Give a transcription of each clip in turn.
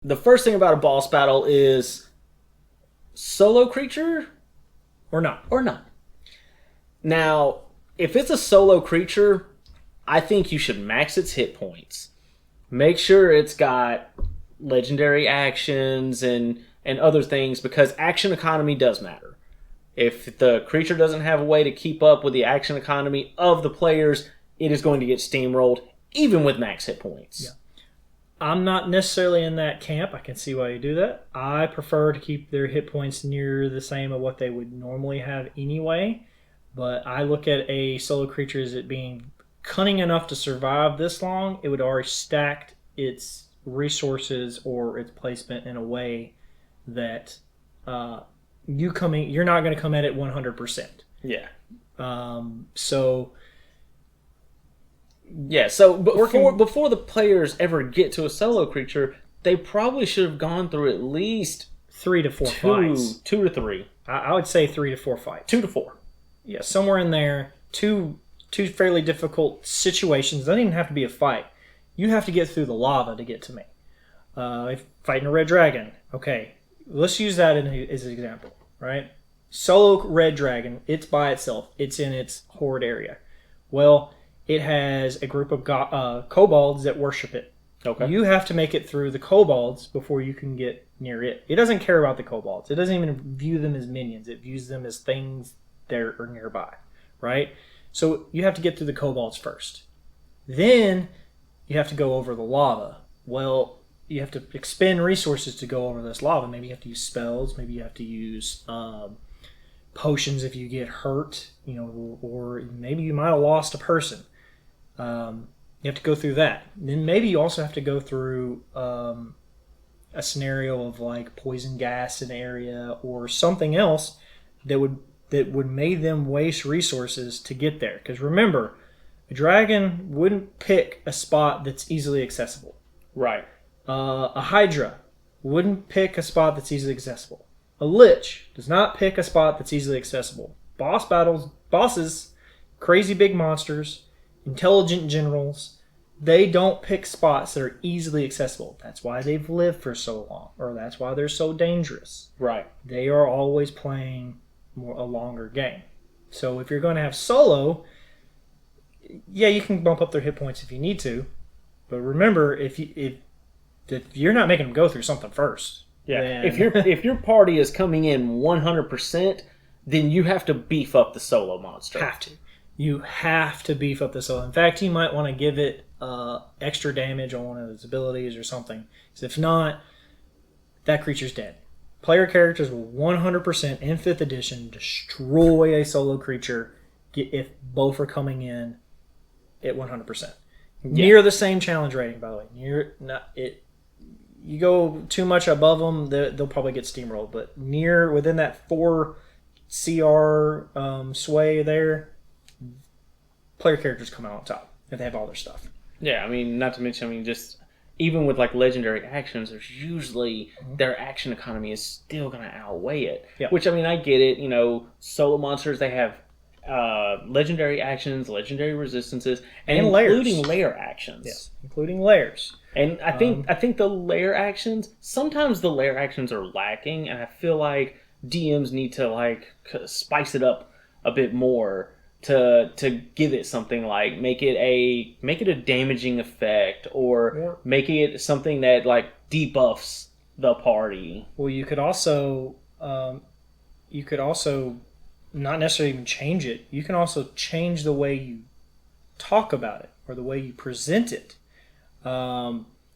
the first thing about a boss battle is solo creature Or not. or not. Now, if it's a solo creature, I think you should max its hit points. Make sure it's got legendary actions and other things, because action economy does matter. If the creature doesn't have a way to keep up with the action economy of the players, it is going to get steamrolled, even with max hit points. Yeah. I'm not necessarily in that camp. I can see why you do that. I prefer to keep their hit points near the same of what they would normally have anyway. But I look at a solo creature as it being cunning enough to survive this long. It would already stacked its resources or its placement in a way that you're not going to come at it 100%. Yeah. So before the players ever get to a solo creature, they probably should have gone through at least 3 to 4 fights. 2 to 3. I would say 3 to 4 fights. 2 to 4. Yeah, somewhere in there. Two fairly difficult situations. It doesn't even have to be a fight. You have to get through the lava to get to me. If fighting a red dragon, okay, let's use that as an example, right? Solo red dragon, it's by itself. It's in its horde area. Well, it has a group of kobolds that worship it. Okay. You have to make it through the kobolds before you can get near it. It doesn't care about the kobolds. It doesn't even view them as minions. It views them as things that are nearby, right? So you have to get through the kobolds first. Then you have to go over the lava. Well, you have to expend resources to go over this lava. Maybe you have to use spells. Maybe you have to use potions if you get hurt, or maybe you might have lost a person. You have to go through that. Then maybe you also have to go through a scenario of like poison gas in an area or something else that would make them waste resources to get there. Because remember, a dragon wouldn't pick a spot that's easily accessible. Right. A hydra wouldn't pick a spot that's easily accessible. A lich does not pick a spot that's easily accessible. Bosses, crazy big monsters, intelligent generals, they don't pick spots that are easily accessible. That's why they've lived for so long, or that's why they're so dangerous. Right. They are always playing a longer game. So if you're going to have solo, yeah, you can bump up their hit points if you need to, but remember, if you're not making them go through something first, yeah. If your party is coming in 100%, then you have to beef up the solo monster. You have to beef up the solo. In fact, you might want to give it extra damage on one of its abilities or something. Because if not, that creature's dead. Player characters will 100% in 5th edition destroy a solo creature if both are coming in at 100%. Near the same challenge rating, by the way. You go too much above them, they'll probably get steamrolled. But within that 4 CR sway there, player characters come out on top if they have all their stuff. Yeah, I mean, not to mention, just even with like legendary actions, there's usually their action economy is still going to outweigh it. Yep. Which, I mean, I get it. Solo monsters, they have legendary actions, legendary resistances, and including lair actions. Yes, including lairs. And I think the lair actions, sometimes the lair actions are lacking, and I feel like DMs need to like spice it up a bit more to give it something like make it a damaging effect, or make it something that like debuffs the party. Well, you could also not necessarily even change it. You can also change the way you talk about it or the way you present it.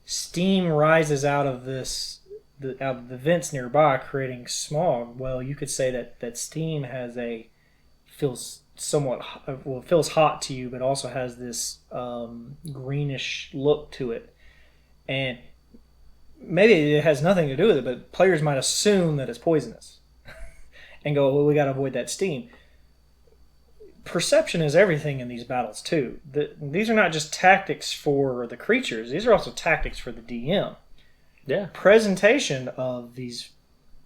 Steam rises out of out of the vents nearby, creating smog. Well, you could say that steam feels hot to you, but also has this greenish look to it. And maybe it has nothing to do with it, but players might assume that it's poisonous and go, well, we got to avoid that steam. Perception is everything in these battles, too. These are not just tactics for the creatures. These are also tactics for the DM. Yeah. Presentation of these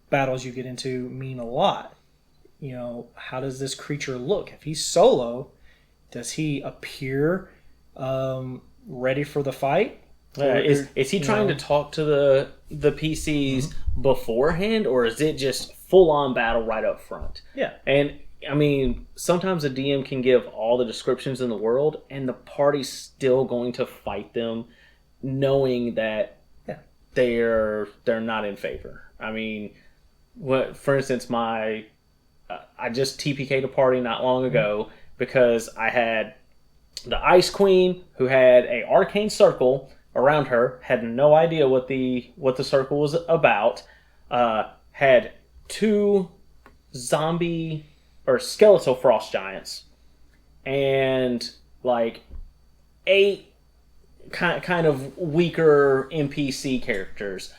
battles you get into mean a lot. How does this creature look? If he's solo, does he appear ready for the fight? Is he trying to talk to the PCs beforehand, or is it just full on battle right up front? Yeah. And I mean, sometimes a DM can give all the descriptions in the world, and the party's still going to fight them, knowing that they're not in favor. I mean, for instance, I just TPK'd a party not long ago because I had the Ice Queen who had a arcane circle around her, had no idea what the circle was about, had 2 zombie or skeletal frost giants, and like 8 kind of weaker NPC characters.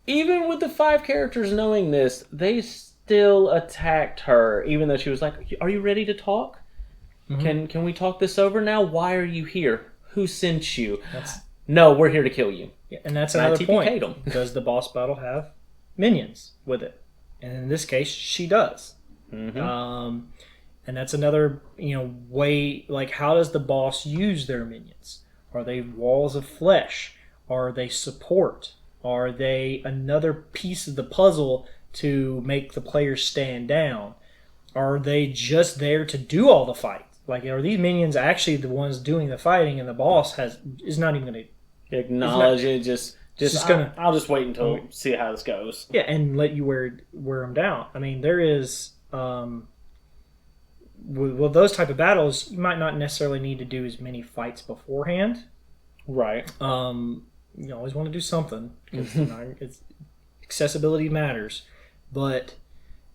Even with the 5 characters knowing this, they still attacked her, even though she was like, "Are you ready to talk? Can we talk this over now? Why are you here? Who sent you?" No, we're here to kill you. Yeah, and that's another point. Does the boss battle have minions with it? And in this case, she does. And that's another way. Like, how does the boss use their minions? Are they walls of flesh? Are they support? Are they another piece of the puzzle to make the players stand down? Are they just there to do all the fight? Like, are these minions actually the ones doing the fighting, and the boss is not even going to acknowledge it? I'll just wait until see how this goes. Yeah, and let you wear them down. I mean, there is with those type of battles, you might not necessarily need to do as many fights beforehand. Right. You always want to do something because accessibility matters, but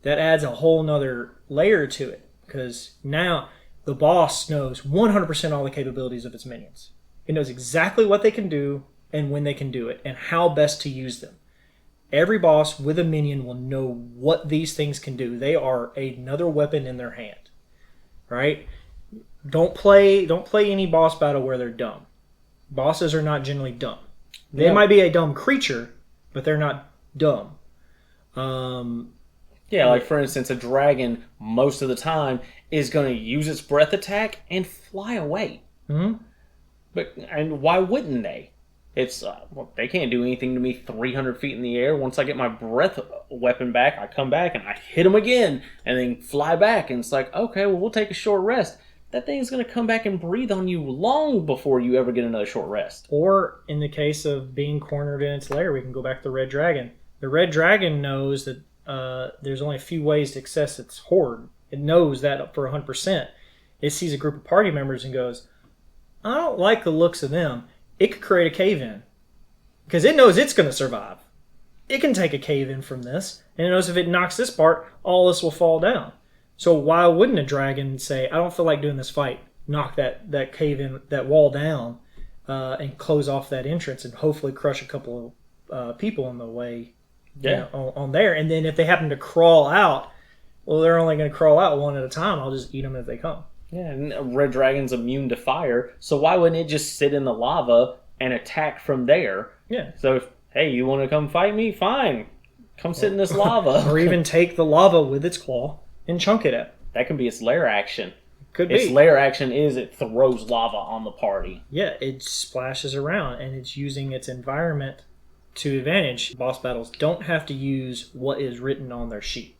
that adds a whole nother layer to it because now the boss knows 100% all the capabilities of its minions. It knows exactly what they can do and when they can do it and how best to use them. Every boss with a minion will know what these things can do. They are another weapon in their hand, right? Don't play any boss battle where they're dumb. Bosses are not generally dumb. They might be a dumb creature, but they're not dumb. Like for instance, a dragon most of the time is going to use its breath attack and fly away. And why wouldn't they? It's they can't do anything to me 300 feet in the air. Once I get my breath weapon back, I come back and I hit them again, and then fly back. And it's like, okay, well, we'll take a short rest. That thing's going to come back and breathe on you long before you ever get another short rest. Or in the case of being cornered in its lair, we can go back to the Red Dragon. The Red Dragon knows that there's only a few ways to access its hoard. It knows that for 100%. It sees a group of party members and goes, I don't like the looks of them. It could create a cave-in. Because it knows it's going to survive. It can take a cave-in from this. And it knows if it knocks this part, all this will fall down. So why wouldn't a dragon say, I don't feel like doing this fight, knock that cave-in, that wall down, and close off that entrance and hopefully crush a couple of people on the way on there. And then if they happen to crawl out, well, they're only going to crawl out one at a time. I'll just eat them as they come. Yeah, and a red dragon's immune to fire, so why wouldn't it just sit in the lava and attack from there? Yeah. So, hey, you want to come fight me? Fine. Come sit in this lava. Or even take the lava with its claw and chunk it at. That can be its lair action. Could be. Its lair action is it throws lava on the party. Yeah, it splashes around, and it's using its environment to advantage. Boss battles don't have to use what is written on their sheet.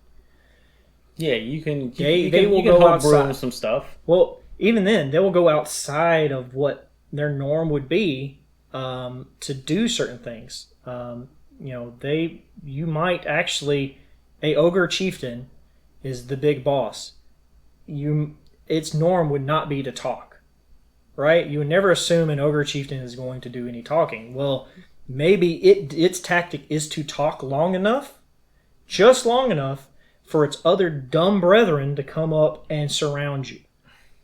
Yeah, you can. They will go outside some stuff. Well, even then, they will go outside of what their norm would be to do certain things. You might actually, a ogre chieftain is the big boss. Its norm would not be to talk, right? You would never assume an ogre chieftain is going to do any talking. Well, maybe its tactic is to talk long enough, just long enough, for its other dumb brethren to come up and surround you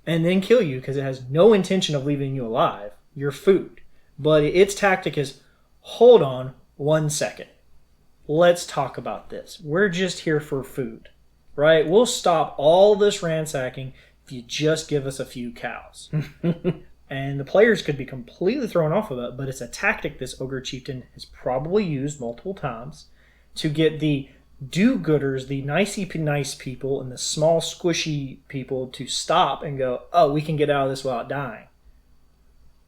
and then kill you because it has no intention of leaving you alive. You're food. But its tactic is, hold on 1 second. Let's talk about this. We're just here for food, right? We'll stop all this ransacking if you just give us a few cows. And the players could be completely thrown off of it, but it's a tactic this ogre chieftain has probably used multiple times to get the do-gooders, the nice people, and the small squishy people to stop and go, oh, we can get out of this without dying.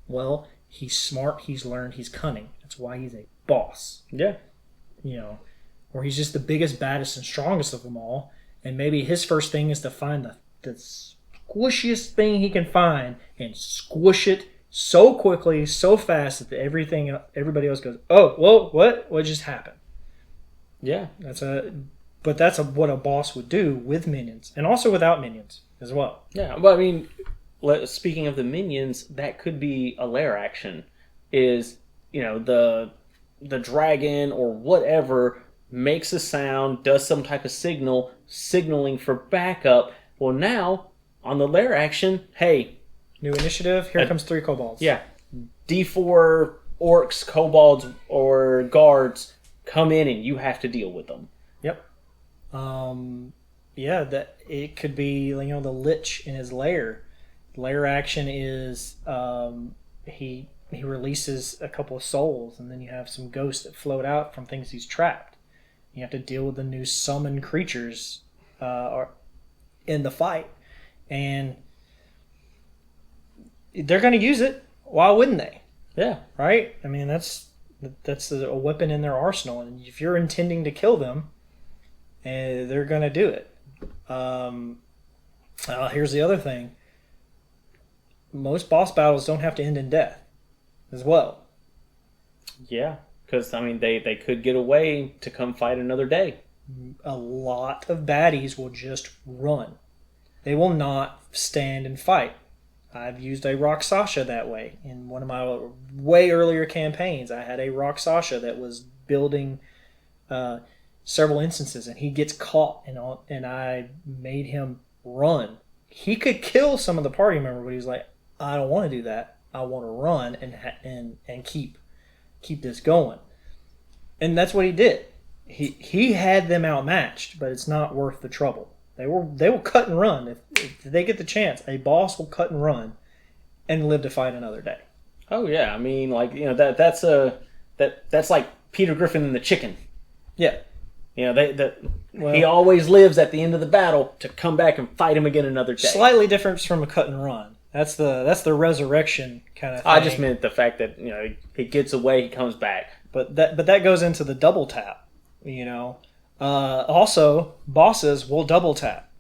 Well, He's smart. He's learned. He's cunning. That's why he's a boss. Yeah. Or he's just the biggest, baddest, and strongest of them all. And maybe his first thing is to find the squishiest thing he can find and squish it so quickly, so fast that everybody else goes, "Oh, whoa, what just happened?" Yeah. That's what a boss would do with minions, and also without minions as well. Yeah. Well, I mean, speaking of the minions, that could be a lair action. Is the dragon or whatever makes a sound, does some type of signaling for backup. Well, now on the lair action, hey. New initiative. Here comes 3 kobolds. Yeah. D4 orcs, kobolds, or guards come in and you have to deal with them. Yep. That it could be the lich in his lair. Lair action is he releases a couple of souls, and then you have some ghosts that float out from things he's trapped. You have to deal with the new summoned creatures in the fight, and they're going to use it. Why wouldn't they? Yeah. Right? I mean, that's a weapon in their arsenal, and if you're intending to kill them, they're going to do it. Here's the other thing. Most boss battles don't have to end in death as well. Yeah, because, they could get away to come fight another day. A lot of baddies will just run. They will not stand and fight. I've used a Rakshasa that way. In one of my way earlier campaigns, I had a Rakshasa that was building several instances, and he gets caught, and I made him run. He could kill some of the party members, but he was like, I don't want to do that. I want to run and keep this going. And that's what he did. He had them outmatched, but it's not worth the trouble. They will cut and run. If they get the chance, a boss will cut and run and live to fight another day. Oh yeah, that's like Peter Griffin and the chicken. Yeah. He always lives at the end of the battle to come back and fight him again another day. Slightly different from a cut and run. That's the resurrection kind of thing. I just meant the fact that he gets away, he comes back. But that goes into the double tap. Also, bosses will double tap.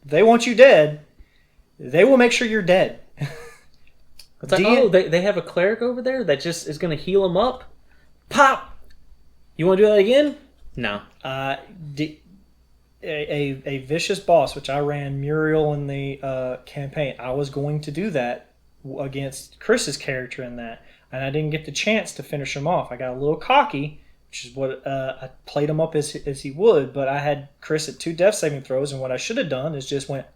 If they want you dead, they will make sure you're dead. It's like, they have a cleric over there that just is going to heal him up. Pop! You want to do that again? No. A vicious boss, which I ran Muriel in the campaign. I was going to do that against Chris's character in that, and I didn't get the chance to finish him off. I got a little cocky, which is what I played him up as he would, but I had Chris at 2 death saving throws, and what I should have done is just went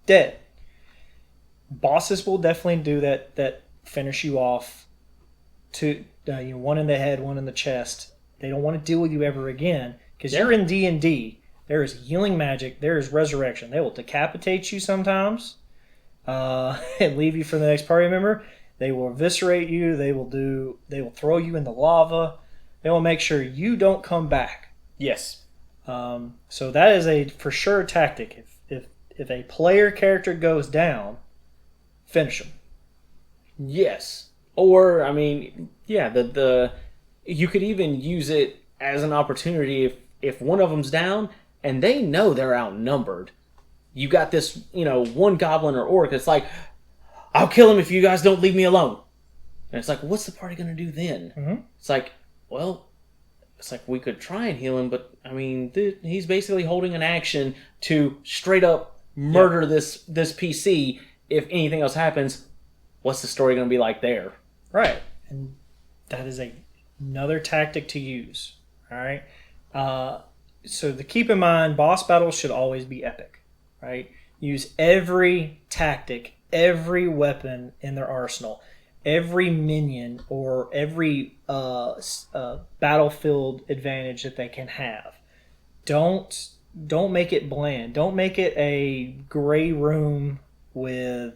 dead. Bosses will definitely do that finish you off. One in the head, one in the chest. They don't want to deal with you ever again because you're in D&D. There is healing magic. There is resurrection. They will decapitate you sometimes and leave you for the next party member. They will eviscerate you. They will throw you in the lava. They will make sure you don't come back. Yes. So that is a for sure tactic. If a player character goes down, finish them. Yes. Or you could even use it as an opportunity if one of them's down and they know they're outnumbered. You got this, one goblin or orc. It's like, I'll kill him if you guys don't leave me alone. And it's like, what's the party going to do then? Mm-hmm. It's like, we could try and heal him, but he's basically holding an action to straight up murder this PC. If anything else happens, what's the story going to be like there? Right. And that is another tactic to use. All right. So to keep in mind, boss battles should always be epic. Right. Use every tactic, every weapon in their arsenal, every minion or every battlefield advantage that they can have. Don't make it bland. Don't make it a gray room with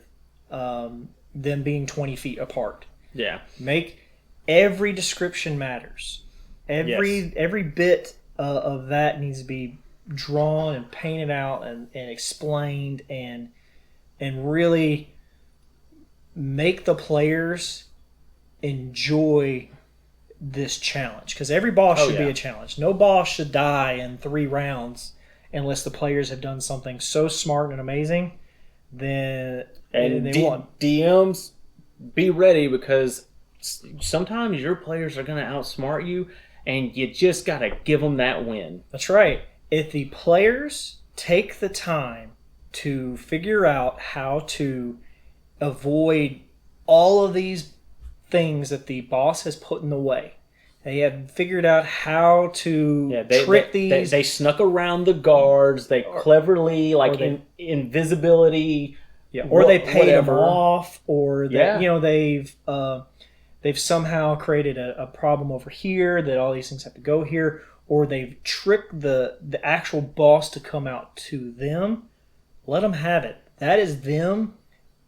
them being 20 feet apart. Yeah. Make every description matters. Every bit of that needs to be drawn and painted out and explained and really make the players enjoy this challenge, because every boss should be a challenge. No boss should die in 3 rounds unless the players have done something so smart and amazing. Then they won. DMs, be ready, because sometimes your players are going to outsmart you, and you just got to give them that win. That's right. If the players take the time to figure out how to avoid all of these things that the boss has put in the way, they have figured out how to trick these. They snuck around the guards. They cleverly, invisibility. Yeah, or they paid them off, or they, they've somehow created a problem over here that all these things have to go here, or they've tricked the actual boss to come out to them. Let them have it. That is them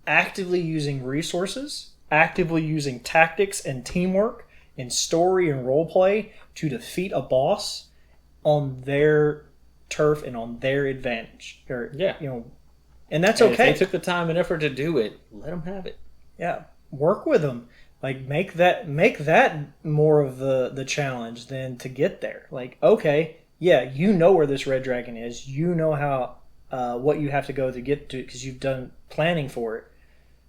actively using resources, actively using tactics and teamwork and story and role play to defeat a boss on their turf and on their advantage. And that's okay. If they took the time and effort to do it, let them have it. Yeah, work with them. Like, make that more of the challenge than to get there. Like, okay, yeah, you know where this red dragon is. You know how what you have to go to get to it, because you've done planning for it.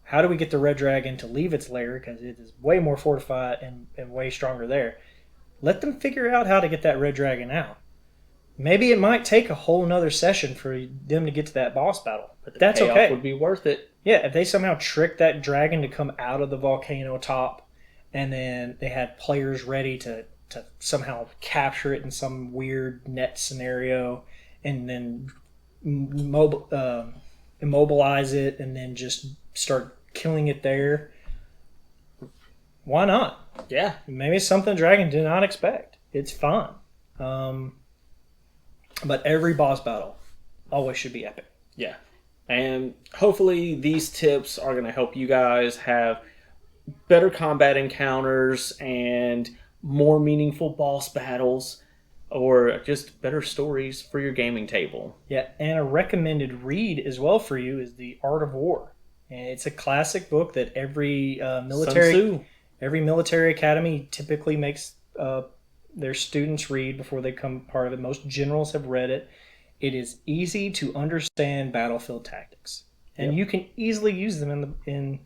How do we get the red dragon to leave its lair, because it is way more fortified and way stronger there? Let them figure out how to get that red dragon out. Maybe it might take a whole nother session for them to get to that boss battle, but that's okay. Would be worth it. Yeah, if they somehow trick that dragon to come out of the volcano top, and then they had players ready to somehow capture it in some weird net scenario, and then immobilize it, and then just start killing it there. Why not? Yeah. Maybe it's something the dragon did not expect. It's fun. But every boss battle always should be epic. Yeah. And hopefully these tips are going to help you guys have better combat encounters and more meaningful boss battles, or just better stories for your gaming table. Yeah, and a recommended read as well for you is The Art of War. And it's a classic book that every military academy typically makes their students read before they become part of it. Most generals have read it. It is easy to understand battlefield tactics, and you can easily use them in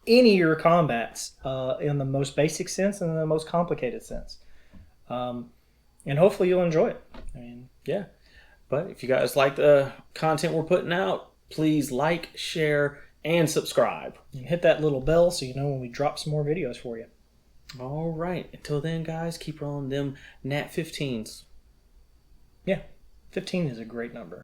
any of your combats, in the most basic sense and in the most complicated sense. And hopefully you'll enjoy it. Yeah. But if you guys like the content we're putting out, please like, share, and subscribe. And hit that little bell so you know when we drop some more videos for you. All right. Until then, guys, keep rolling them Nat 15s. Yeah. 15 is a great number.